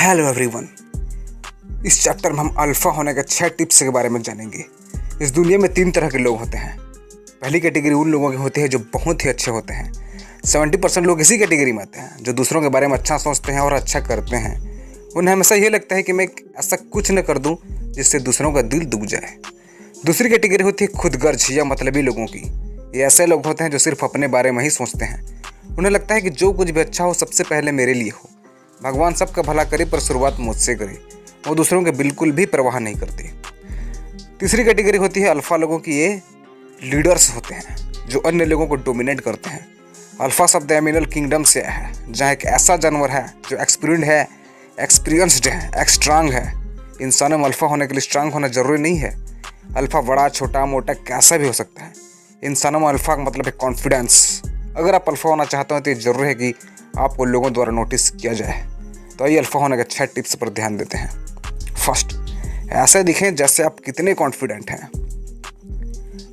Hello everyone. इस chapter में हम अल्फा होने के 6 टिप्स के बारे में जानेंगे। इस दुनिया में 3 तरह के लोग होते हैं। पहली कैटेगरी उन लोगों की होती है जो बहुत ही अच्छे होते हैं। 70% लोग इसी कैटेगरी में आते हैं जो दूसरों के बारे में अच्छा सोचते हैं और अच्छा करते हैं। उन्हें हमेशा ये लगता है कि मैं ऐसा कुछ न कर दूं जिससे दूसरों का दिल दुख जाए। दूसरी कैटेगरी होती है खुदगर्ज या मतलबी लोगों की। ये ऐसे लोग होते हैं जो सिर्फ अपने बारे में ही सोचते हैं। उन्हें लगता है कि जो कुछ भी अच्छा हो सबसे पहले मेरे लिए हो। भगवान सबका भला करे पर शुरुआत मुझसे करे। वो दूसरों के बिल्कुल भी परवाह नहीं करते। तीसरी कैटेगरी होती है अल्फा लोगों की। ये लीडर्स होते हैं जो अन्य लोगों को डोमिनेट करते हैं। अल्फा शब्द एनिमल किंगडम से आया है जहाँ एक ऐसा जानवर है जो एक्सपीरियंस्ड है, स्ट्रांग है। इंसानों में अल्फा होने के लिए स्ट्रांग होना जरूरी नहीं है। अल्फा बड़ा छोटा मोटा कैसा भी हो सकता है। इंसानों में अल्फा का मतलब है कॉन्फिडेंस। अगर आप अल्फा होना चाहते हो तो ये जरूरी है कि आपको लोगों द्वारा नोटिस किया जाए। तो आइए अल्फा होने के 6 टिप्स पर ध्यान देते हैं। फर्स्ट, ऐसे दिखें जैसे आप कितने कॉन्फिडेंट हैं।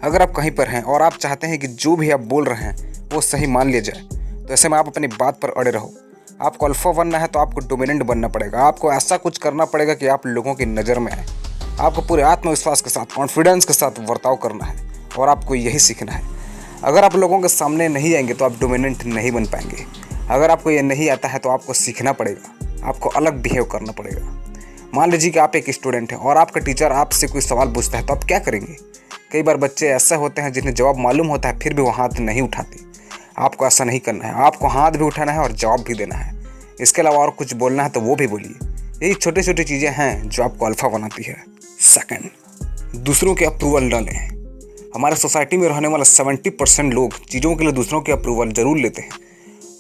अगर आप कहीं पर हैं और आप चाहते हैं कि जो भी आप बोल रहे हैं वो सही मान लिया जाए तो ऐसे में आप अपनी बात पर अड़े रहो। आपको अल्फा बनना है तो आपको डोमिनेंट बनना पड़ेगा। आपको ऐसा कुछ करना पड़ेगा कि आप लोगों की नज़र में आए। आपको पूरे आत्मविश्वास के साथ, कॉन्फिडेंस के साथ बर्ताव करना है और आपको यही सीखना है। अगर आप लोगों के सामने नहीं आएंगे तो आप डोमिनेंट नहीं बन पाएंगे। अगर आपको ये नहीं आता है तो आपको सीखना पड़ेगा। आपको अलग बिहेव करना पड़ेगा। मान लीजिए कि आप एक स्टूडेंट हैं और आपका टीचर आपसे कोई सवाल पूछता है तो आप क्या करेंगे। कई बार बच्चे ऐसे होते हैं जिन्हें जवाब मालूम होता है फिर भी वो हाथ नहीं उठाते। आपको ऐसा नहीं करना है। आपको हाथ भी उठाना है और जवाब भी देना है। इसके अलावा और कुछ बोलना है तो वो भी बोलिए। यही छोटी छोटी चीज़ें हैं जो आपको अल्फा बनाती है। सेकंड, दूसरों के अप्रूवल न लें। हमारे सोसाइटी में रहने वाले 70% लोग चीज़ों के लिए दूसरों के अप्रूवल जरूर लेते हैं।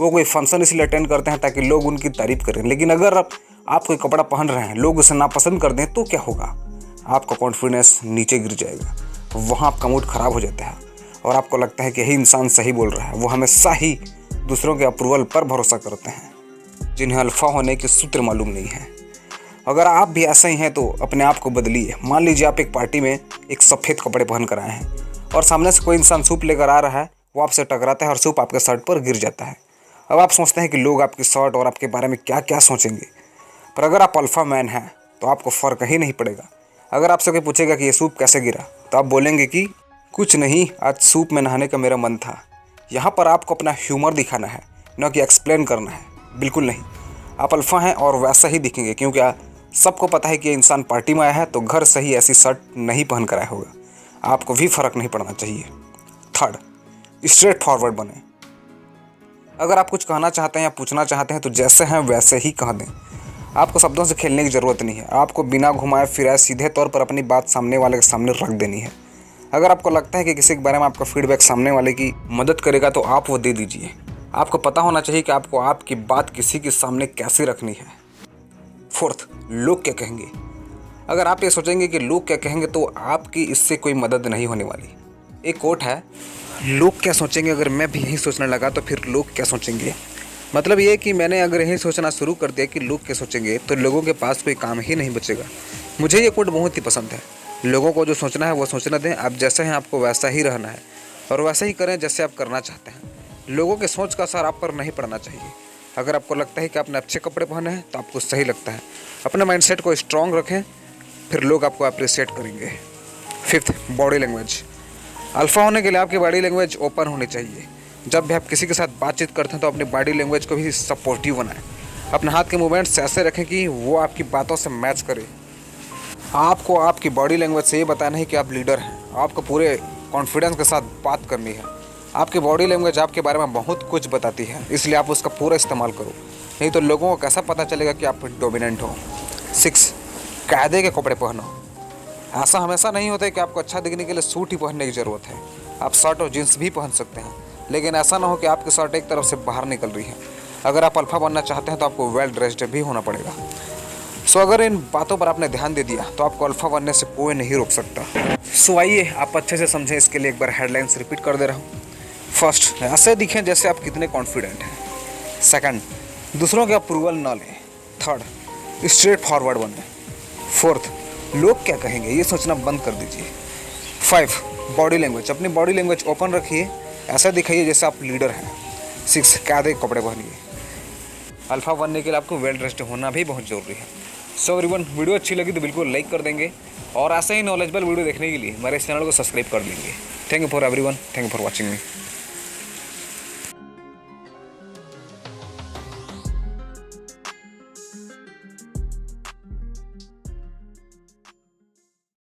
वो कोई फंक्शन इसलिए अटेंड करते हैं ताकि लोग उनकी तारीफ करें। लेकिन अगर आप कोई कपड़ा पहन रहे हैं, लोग उसे नापसंद कर दें तो क्या होगा? आपका कॉन्फिडेंस नीचे गिर जाएगा। वहाँ आपका मूड खराब हो जाता है और आपको लगता है कि यही इंसान सही बोल रहा है। वो हमेशा ही दूसरों के अप्रूवल पर भरोसा करते हैं जिन्हें अल्फा होने के सूत्र मालूम नहीं है। अगर आप भी ऐसे ही हैं तो अपने आप को बदलिए। मान लीजिए आप एक पार्टी में एक सफ़ेद कपड़े पहन कर आए हैं और सामने से कोई इंसान सूप लेकर आ रहा है। वो आपसे टकराता है और सूप आपके शर्ट पर गिर जाता है। अब आप सोचते हैं कि लोग आपकी शर्ट और आपके बारे में क्या क्या सोचेंगे। पर अगर आप अल्फा मैन हैं तो आपको फ़र्क ही नहीं पड़ेगा। अगर आपसे कोई पूछेगा कि ये सूप कैसे गिरा तो आप बोलेंगे कि कुछ नहीं, आज सूप में नहाने का मेरा मन था। यहाँ पर आपको अपना ह्यूमर दिखाना है, न कि एक्सप्लेन करना है। बिल्कुल नहीं, आप अल्फा हैं और वैसा ही दिखेंगे क्योंकि सबको पता है कि ये इंसान पार्टी में आया है तो घर से ही ऐसी शर्ट नहीं पहन कर आया होगा। आपको भी फ़र्क नहीं पड़ना चाहिए। थर्ड, स्ट्रेट फॉरवर्ड बने। अगर आप कुछ कहना चाहते हैं या पूछना चाहते हैं तो जैसे हैं वैसे ही कह दें। आपको शब्दों से खेलने की ज़रूरत नहीं है। आपको बिना घुमाए फिराए सीधे तौर पर अपनी बात सामने वाले के सामने रख देनी है। अगर आपको लगता है कि किसी के बारे में आपका फीडबैक सामने वाले की मदद करेगा तो आप वो दे दीजिए। आपको पता होना चाहिए कि आपको आपकी बात किसी के सामने कैसे रखनी है। फोर्थ, लोग क्या कहेंगे। अगर आप ये सोचेंगे कि लोग क्या कहेंगे तो आपकी इससे कोई मदद नहीं होने वाली। एक कोट है, लोग क्या सोचेंगे। अगर मैं भी यही सोचने लगा तो फिर लोग क्या सोचेंगे। मतलब ये कि मैंने अगर यही सोचना शुरू कर दिया कि लोग क्या सोचेंगे तो लोगों के पास कोई काम ही नहीं बचेगा। मुझे ये कोट बहुत ही पसंद है। लोगों को जो सोचना है वो सोचना दें। आप जैसे हैं आपको वैसा ही रहना है और वैसा ही करें जैसे आप करना चाहते हैं। लोगों के सोच का असर आप पर नहीं पड़ना चाहिए। अगर आपको लगता है कि आपने अच्छे कपड़े पहने हैं तो आपको सही लगता है। अपने माइंडसेट को स्ट्रॉन्ग रखें, फिर लोग आपको अप्रिशिएट करेंगे। Fifth, body language. अल्फा होने के लिए आपकी बॉडी लैंग्वेज ओपन होनी चाहिए। जब भी आप किसी के साथ बातचीत करते हैं तो अपनी बॉडी लैंग्वेज को भी सपोर्टिव बनाएं। अपने हाथ के मूवमेंट्स ऐसे रखें कि वो आपकी बातों से मैच करे। आपको आपकी बॉडी लैंग्वेज से ये बताना है कि आप लीडर हैं। आपको पूरे कॉन्फिडेंस के साथ बात करनी है। आपकी बॉडी लैंग्वेज आपके बारे में बहुत कुछ बताती है, इसलिए आप उसका पूरा इस्तेमाल करो। नहीं तो लोगों को कैसा पता चलेगा कि आप डोमिनेंट हो। 6, कायदे के कपड़े पहनो। ऐसा हमेशा नहीं होता है कि आपको अच्छा दिखने के लिए सूट ही पहनने की ज़रूरत है। आप शर्ट और जींस भी पहन सकते हैं, लेकिन ऐसा ना हो कि आपकी शर्ट एक तरफ से बाहर निकल रही है। अगर आप अल्फा बनना चाहते हैं तो आपको वेल ड्रेस्ड भी होना पड़ेगा। सो अगर इन बातों पर आपने ध्यान दे दिया तो आपको अल्फा बनने से कोई नहीं रोक सकता। सो आइए आप अच्छे से समझें। इसके लिए एक बार हेडलाइंस रिपीट कर दे रहा हूँ। फर्स्ट, ऐसे दिखें जैसे आप कितने कॉन्फिडेंट हैं। सेकंड, दूसरों के अप्रूवल न लें। थर्ड, स्ट्रेट फॉरवर्ड बने। फोर्थ, लोग क्या कहेंगे ये सोचना बंद कर दीजिए। 5, बॉडी लैंग्वेज। अपनी बॉडी लैंग्वेज ओपन रखिए, ऐसा दिखाइए जैसे आप लीडर हैं। 6, कायदे के कपड़े पहनिए। अल्फ़ा बनने के लिए आपको वेल ड्रेस्ड होना भी बहुत ज़रूरी है। सो एवरीवन, वीडियो अच्छी लगी तो बिल्कुल लाइक कर देंगे और ऐसे ही नॉलेजेबल वीडियो देखने के लिए हमारे इस चैनल को सब्सक्राइब कर लेंगे। Thank you for everyone, thank you for watching me.